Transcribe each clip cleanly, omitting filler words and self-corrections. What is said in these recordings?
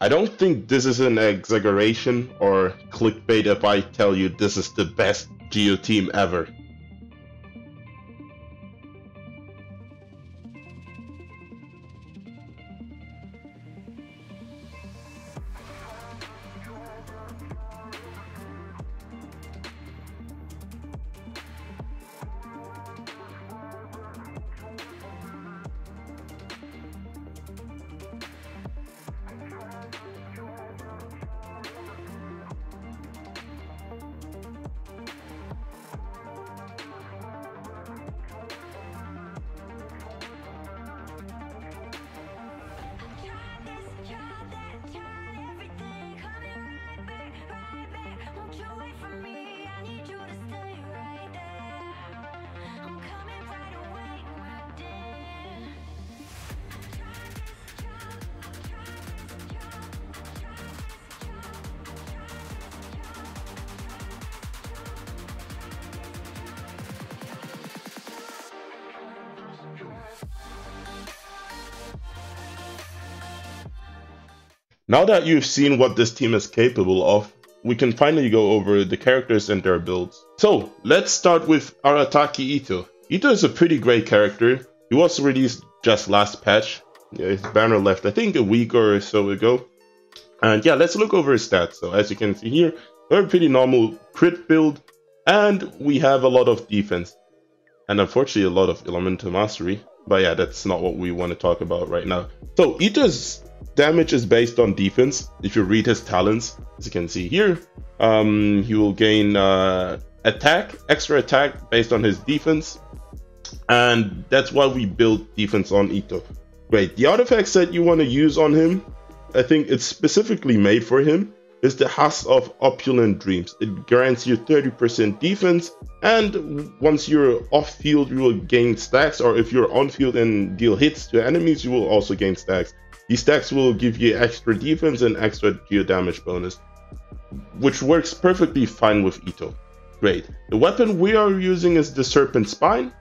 I don't think this is an exaggeration or clickbait if I tell you this is the best Geo team ever. Now that you've seen what this team is capable of, we can finally go over the characters and their builds. So, let's start with Arataki Itto. Itto is a pretty great character. He was released just last patch. Yeah, his banner left, I think, a week or so ago. And yeah, let's look over his stats. So, as you can see here, we have a pretty normal crit build, and we have a lot of defense. And unfortunately, a lot of elemental mastery. But yeah, that's not what we want to talk about right now. So, Itto's damage is based on defense. If you read his talents, as you can see here, he will gain extra attack based on his defense, and that's why we built defense on Itto. Great. The artifacts that you want to use on him, I think it's specifically made for him, is the Husk of Opulent Dreams. It grants you 30% defense, and once you're off field, you will gain stacks, or if you're on field and deal hits to enemies, you will also gain stacks. These stacks will give you extra defense and extra geo damage bonus, which works perfectly fine with Itto. Great. The weapon we are using is the Serpent Spine.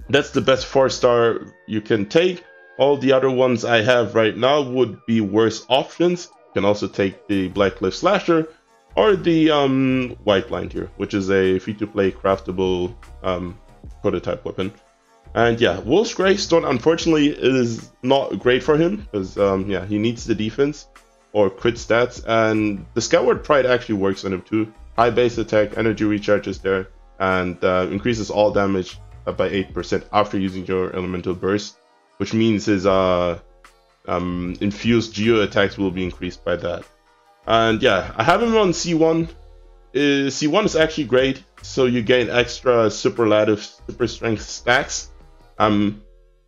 That's the best 4-star you can take. All the other ones I have right now would be worse options. You can also take the Black Cliff Slasher or the White Blind here, which is a free-to-play craftable prototype weapon. And yeah, Wolf's Gravestone unfortunately is not great for him because yeah, he needs the defense or crit stats, and the Skyward Pride actually works on him too. High base attack, energy recharge is there, and increases all damage by 8% after using your elemental burst, which means his infused geo attacks will be increased by that. And yeah, I have him on C1. C1 is actually great, so you gain extra superlative super strength stacks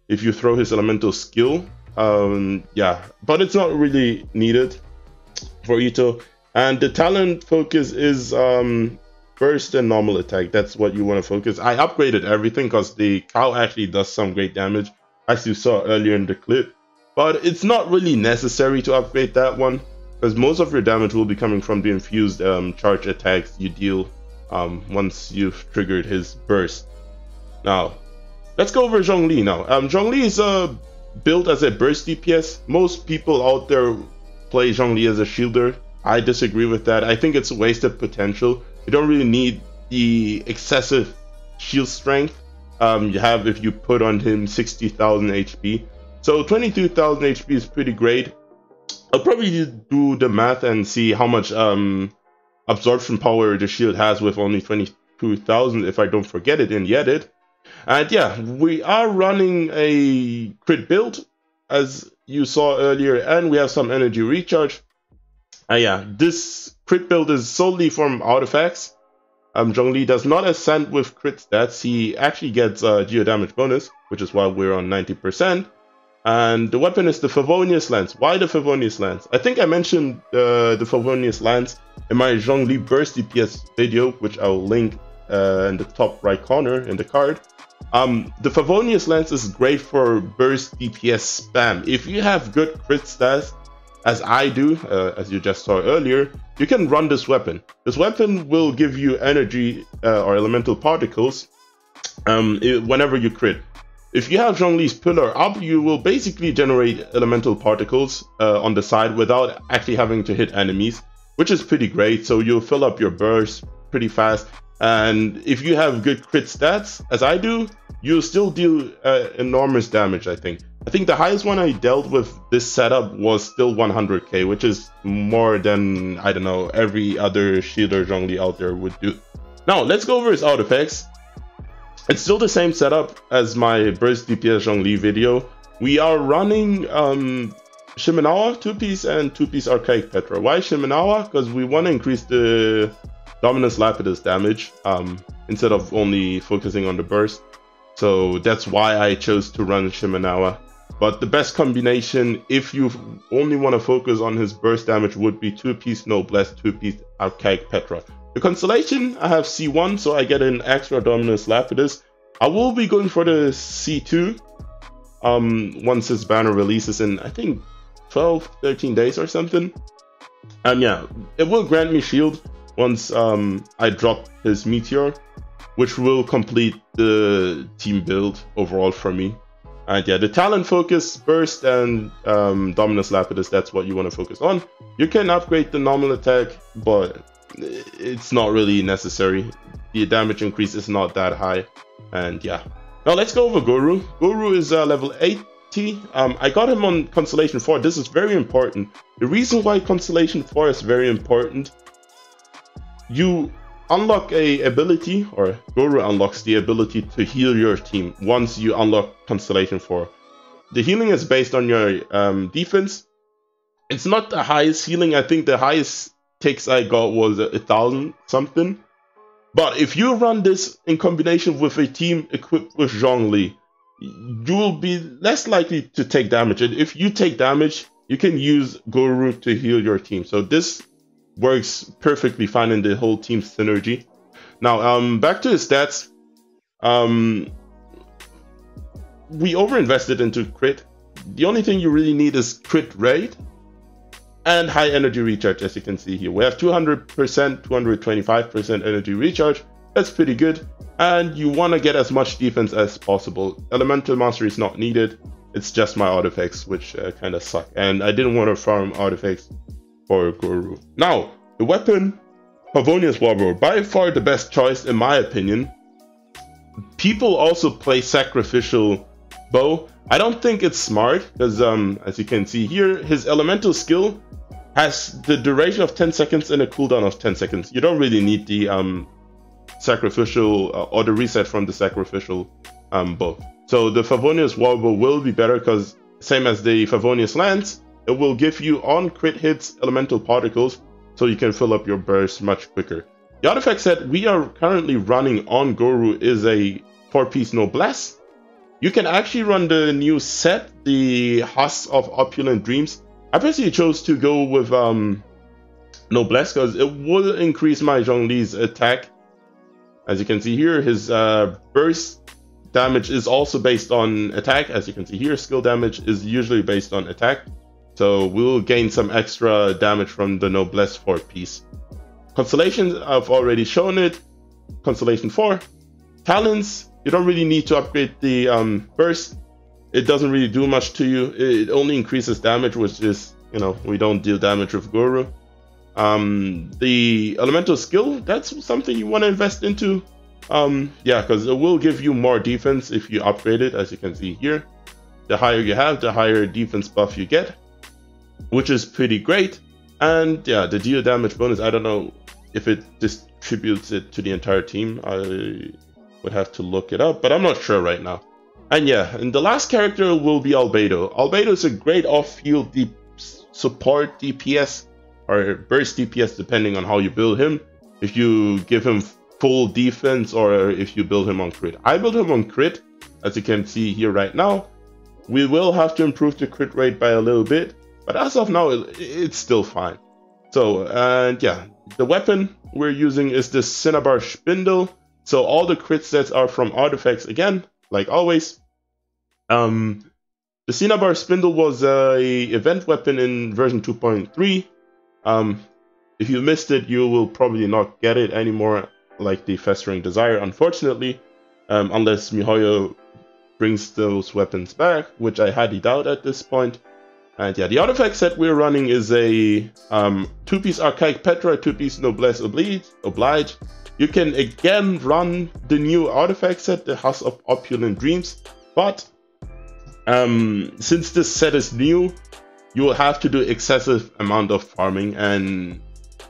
if you throw his elemental skill. Yeah, but it's not really needed for Itto. And the talent focus is burst and normal attack. That's what you want to focus. I upgraded everything because the cow actually does some great damage, as you saw earlier in the clip. But it's not really necessary to upgrade that one, because most of your damage will be coming from the infused charge attacks you deal once you've triggered his burst. Now, let's go over Zhongli now. Zhongli is built as a burst DPS. Most people out there play Zhongli as a shielder. I disagree with that. I think it's a wasted potential. You don't really need the excessive shield strength you have if you put on him 60,000 HP. So 22,000 HP is pretty great. I'll probably do the math and see how much absorption power the shield has with only 22,000 if I don't forget it in the edit. And yeah, we are running a crit build, as you saw earlier, and we have some energy recharge. Yeah, this crit build is solely from artifacts. Zhongli does not ascend with crit stats. He actually gets geo damage bonus, which is why we're on 90%. And the weapon is the Favonius Lance. Why the Favonius Lance? I think I mentioned the Favonius Lance in my Zhongli Burst DPS video, which I will link in the top right corner in the card. The Favonius Lance is great for burst DPS spam. If you have good crit stats, as I do, as you just saw earlier, you can run this weapon. This weapon will give you energy or elemental particles whenever you crit. if you have Zhongli's pillar up, you will basically generate elemental particles on the side without actually having to hit enemies, which is pretty great. So you'll fill up your burst pretty fast. And if you have good crit stats, as I do, you'll still deal enormous damage, I think. I think the highest one I dealt with this setup was still 100k, which is more than, I don't know, every other shielder Zhongli out there would do. Now, let's go over his artifacts. It's still the same setup as my burst DPS Zhongli video. We are running Shimenawa 2-piece and 2-piece Archaic Petra. Why Shimenawa? Because we want to increase the Dominus Lapidus damage instead of only focusing on the burst. So that's why I chose to run Shimenawa. But the best combination, if you only want to focus on his burst damage, would be 2-piece Noblesse, 2-piece Archaic Petra. The constellation, I have C1, so I get an extra Dominus Lapidus. I will be going for the C2 once his banner releases in, I think, 12, 13 days or something. And yeah, it will grant me shield once I drop his Meteor, which will complete the team build overall for me. And yeah, the talent focus, burst, and Dominus Lapidus, that's what you want to focus on. You can upgrade the normal attack, but it's not really necessary. The damage increase is not that high. And yeah. Now let's go over Gorou. Gorou is level 80. I got him on Constellation 4. This is very important. The reason why Constellation 4 is very important, you unlock a ability, or Gorou unlocks the ability to heal your team once you unlock Constellation 4. The healing is based on your defense. It's not the highest healing. I think the highest takes I got was 1,000 something. But if you run this in combination with a team equipped with Zhongli, you will be less likely to take damage. And if you take damage, you can use Gorou to heal your team. So this works perfectly fine in the whole team synergy. Now, back to his stats. We overinvested into crit. The only thing you really need is crit rate and high energy recharge, as you can see here. We have 200%, 225% energy recharge. That's pretty good. And you want to get as much defense as possible. Elemental Mastery is not needed. It's just my artifacts, which kind of suck. And I didn't want to farm artifacts for Gorou. Now, the weapon, Favonius Warbow, by far the best choice in my opinion. People also play Sacrificial Bow. I don't think it's smart because, as you can see here, his elemental skill has the duration of 10 seconds and a cooldown of 10 seconds. You don't really need the sacrificial or the reset from the sacrificial bow. So the Favonius Warbow will be better because, same as the Favonius Lance, it will give you on crit hits elemental particles so you can fill up your burst much quicker. The artifact set we are currently running on Gorou is a 4-piece Noblesse. You can actually run the new set, the Husk of Opulent Dreams. I personally chose to go with Noblesse because it will increase my Zhongli's attack. As you can see here, his burst damage is also based on attack. As you can see here, skill damage is usually based on attack. So we'll gain some extra damage from the Noblesse 4-piece. Constellations, I've already shown it. Constellation 4. Talents, you don't really need to upgrade the burst. It doesn't really do much to you. It only increases damage, which is, you know, we don't deal damage with Gorou. The elemental skill, that's something you want to invest into. Yeah, because it will give you more defense if you upgrade it, as you can see here. The higher you have, the higher defense buff you get, which is pretty great. And yeah, the deal damage bonus, I don't know if it distributes it to the entire team. I would have to look it up, but I'm not sure right now. And yeah, and the last character will be Albedo. Albedo is a great off-field support DPS or burst DPS, depending on how you build him. If you give him full defense or if you build him on crit. I build him on crit, as you can see here right now. We will have to improve the crit rate by a little bit, but as of now, it's still fine. So, and yeah, the weapon we're using is the Cinnabar Spindle. So all the crit stats are from artifacts again, like always. The Cinnabar Spindle was a event weapon in version 2.3. If you missed it, you will probably not get it anymore, like the Festering Desire, unfortunately, unless MiHoYo brings those weapons back, which I highly doubt at this point. And yeah, the artifact set we're running is a 2-piece Archaic Petra, 2-piece Noblesse Oblige. You can again run the new artifact set, the House of Opulent Dreams, but since this set is new, you will have to do excessive amount of farming, and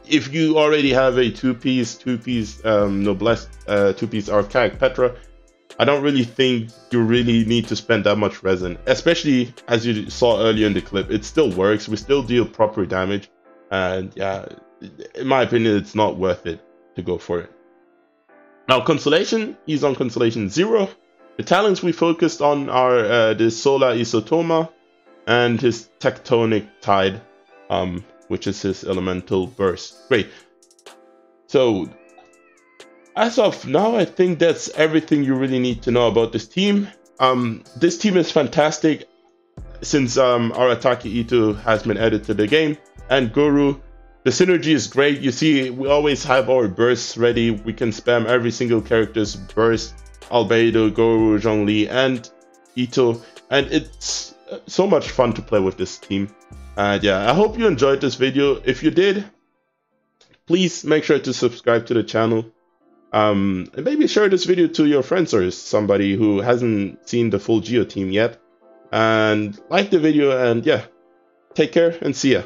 if you already have a 2-piece Noblesse, 2-piece Archaic Petra, I don't really think you really need to spend that much resin, especially as you saw earlier in the clip. It still works, we still deal proper damage, and yeah, in my opinion, it's not worth it to go for it. Now, Constellation, he's on Constellation 0. The talents we focused on are the Solar Isotoma and his Tectonic Tide, which is his Elemental Burst. Great. So, as of now, I think that's everything you really need to know about this team. This team is fantastic since Arataki Itto has been added to the game, and Gorou. The synergy is great. You see, we always have our bursts ready. We can spam every single character's burst. Albedo, Gorou, Zhongli, and Itto. And it's so much fun to play with this team. And yeah, I hope you enjoyed this video. If you did, please make sure to subscribe to the channel. And maybe share this video to your friends or somebody who hasn't seen the full Geo team yet. And like the video, and yeah, take care and see ya.